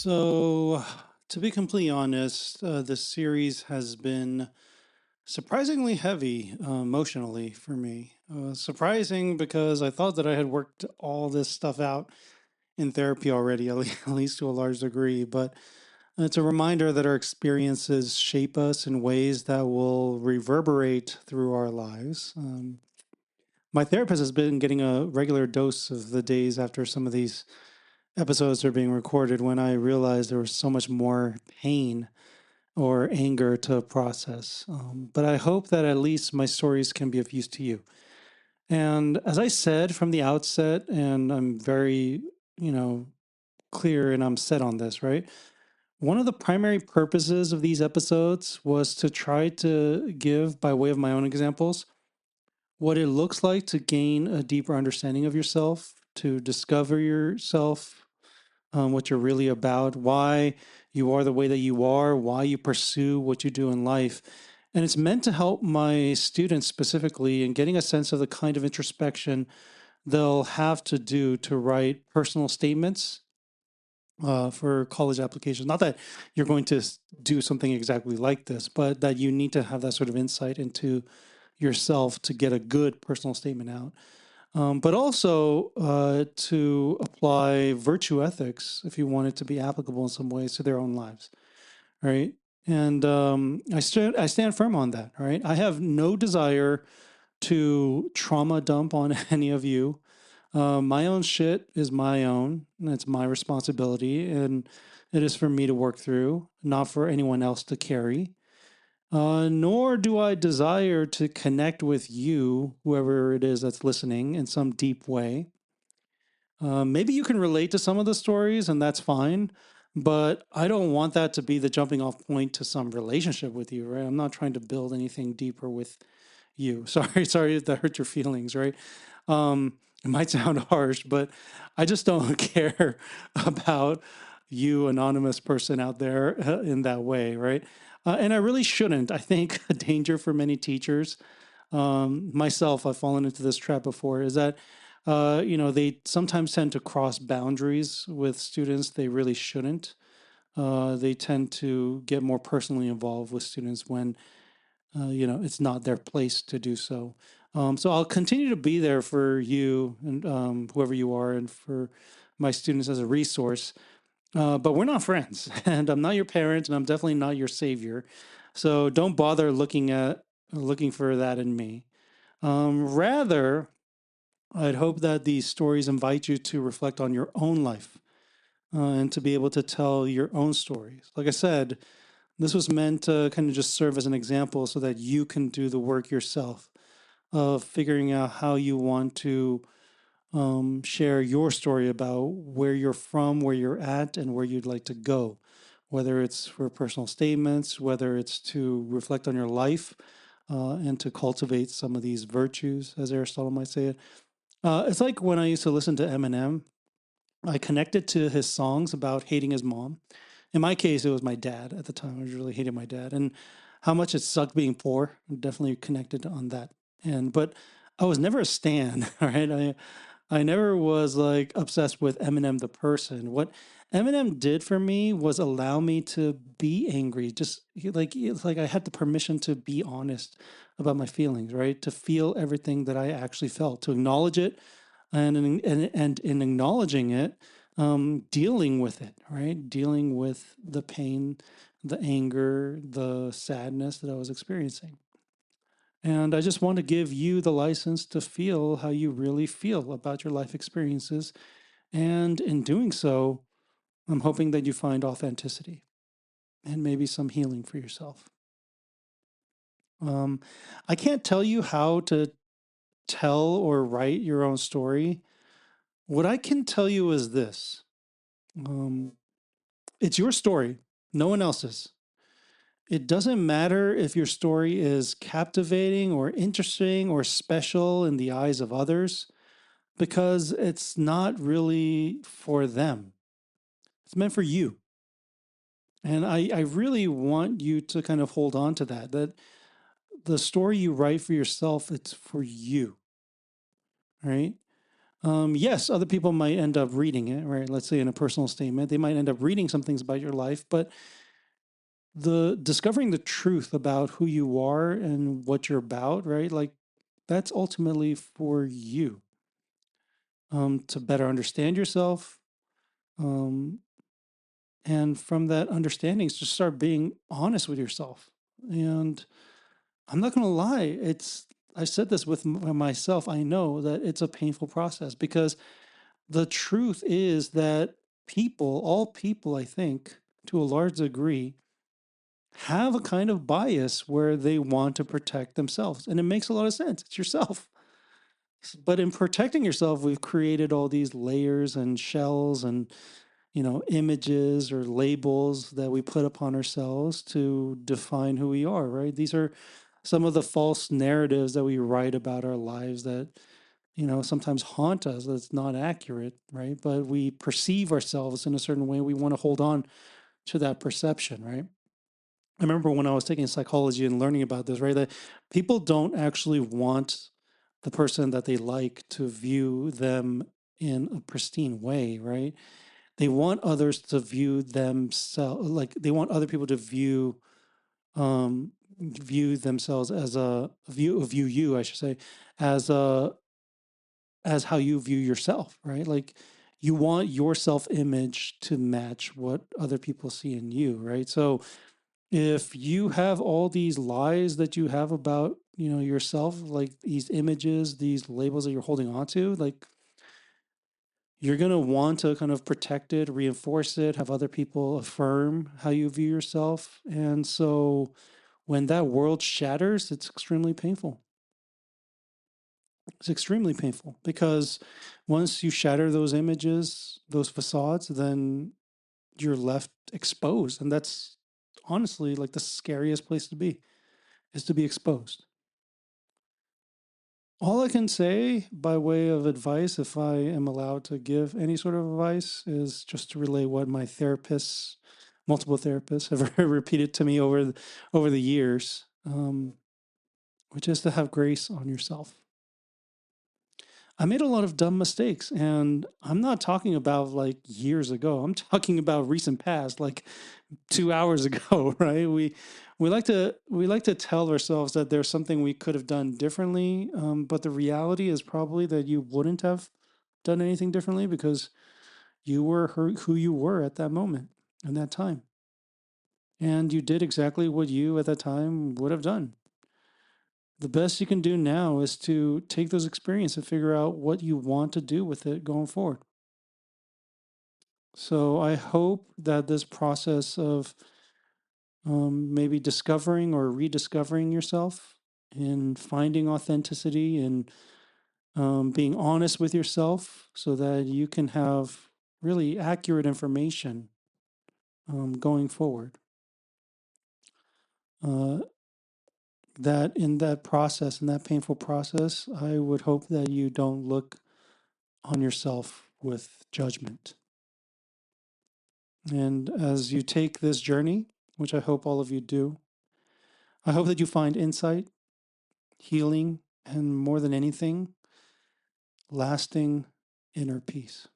So, to be completely honest, this series has been surprisingly heavy emotionally for me. Surprising because I thought that I had worked all this stuff out in therapy already, at least to a large degree. But it's a reminder that our experiences shape us in ways that will reverberate through our lives. My therapist has been getting a regular dose of the days after some of these episodes are being recorded when I realized there was so much more pain or anger to process. But I hope that at least my stories can be of use to you. And as I said from the outset, and I'm very, you know, clear and I'm set on this, right? One of the primary purposes of these episodes was to try to give, by way of my own examples, what it looks like to gain a deeper understanding of yourself, to discover yourself, what you're really about, why you are the way that you are, why you pursue what you do in life. And it's meant to help my students specifically in getting a sense of the kind of introspection they'll have to do to write personal statements for college applications. Not that you're going to do something exactly like this, but that you need to have that sort of insight into yourself to get a good personal statement out. But also to apply virtue ethics if you want it to be applicable in some ways to their own lives, right? And I stand firm on that, right? I have no desire to trauma dump on any of you. My own shit is my own, and it's my responsibility, and it is for me to work through, not for anyone else to carry. Nor do I desire to connect with you, whoever it is that's listening, in some deep way. Maybe you can relate to some of the stories, and that's fine. But I don't want that to be the jumping off point to some relationship with you, right? I'm not trying to build anything deeper with you. Sorry if that hurt your feelings, right? It might sound harsh, but I just don't care about you, anonymous person out there, in that way, right? And I really shouldn't. I think a danger for many teachers, myself, I've fallen into this trap before, is that they sometimes tend to cross boundaries with students they really shouldn't. They tend to get more personally involved with students when it's not their place to do so. So I'll continue to be there for you and whoever you are, and for my students as a resource. But we're not friends, and I'm not your parent, and I'm definitely not your savior. So don't bother looking for that in me. Rather, I'd hope that these stories invite you to reflect on your own life and to be able to tell your own stories. Like I said, this was meant to kind of just serve as an example so that you can do the work yourself of figuring out how you want to share your story about where you're from, where you're at, and where you'd like to go. Whether it's for personal statements, whether it's to reflect on your life and to cultivate some of these virtues, as Aristotle might say it. It's like when I used to listen to Eminem, I connected to his songs about hating his mom. In my case, it was my dad at the time. I was really hating my dad, and how much it sucked being poor. I'm definitely connected on that. But I was never a stan. All right, I never was like obsessed with Eminem the person. What Eminem did for me was allow me to be angry. It's like I had the permission to be honest about my feelings, right? To feel everything that I actually felt, to acknowledge it, and in acknowledging it, dealing with it, right? Dealing with the pain, the anger, the sadness that I was experiencing. And I just want to give you the license to feel how you really feel about your life experiences. And in doing so, I'm hoping that you find authenticity and maybe some healing for yourself. Um, I can't tell you how to tell or write your own story. What I can tell you is this. Um, it's your story, no one else's. It doesn't matter if your story is captivating or interesting or special in the eyes of others, because it's not really for them. It's meant for you. And I really want you to kind of hold on to that the story you write for yourself, it's for you, right? Yes, other people might end up reading it, right? Let's say in a personal statement, they might end up reading some things about your life, but the discovering the truth about who you are and what you're about, right? Like that's ultimately for you, to better understand yourself. Um, and from that understanding, just start being honest with yourself. And I'm not going to lie, I said this with myself. I know that it's a painful process because the truth is that all people, I think, to a large degree, have a kind of bias where they want to protect themselves. And it makes a lot of sense. It's yourself. But in protecting yourself, we've created all these layers and shells and, images or labels that we put upon ourselves to define who we are, right? These are some of the false narratives that we write about our lives that, sometimes haunt us. That's not accurate, right? But we perceive ourselves in a certain way. We want to hold on to that perception, right? I remember when I was taking psychology and learning about this, right? That people don't actually want the person that they like to view them in a pristine way, right? They want others to view themselves, like they want other people to view themselves as view you, I should say, as as how you view yourself, right? Like you want your self image to match what other people see in you, right? So if you have all these lies that you have about, yourself, like these images, these labels that you're holding on to, like you're going to want to kind of protect it, reinforce it, have other people affirm how you view yourself. And so when that world shatters, it's extremely painful. It's extremely painful because once you shatter those images, those facades, then you're left exposed. And that's honestly like the scariest place to be, is to be exposed. All I can say by way of advice, if I am allowed to give any sort of advice, is just to relay what my therapists, multiple therapists, have repeated to me over the years, which is to have grace on yourself. I made a lot of dumb mistakes, and I'm not talking about like years ago. I'm talking about recent past, like 2 hours ago, right? We like to tell ourselves that there's something we could have done differently, but the reality is probably that you wouldn't have done anything differently because you were who you were at that moment and that time, and you did exactly what you at that time would have done. The best you can do now is to take those experiences and figure out what you want to do with it going forward. So I hope that this process of maybe discovering or rediscovering yourself and finding authenticity and being honest with yourself so that you can have really accurate information going forward. Uh, that in that process, in that painful process, I would hope that you don't look on yourself with judgment. And as you take this journey, which I hope all of you do, I hope that you find insight, healing, and more than anything, lasting inner peace.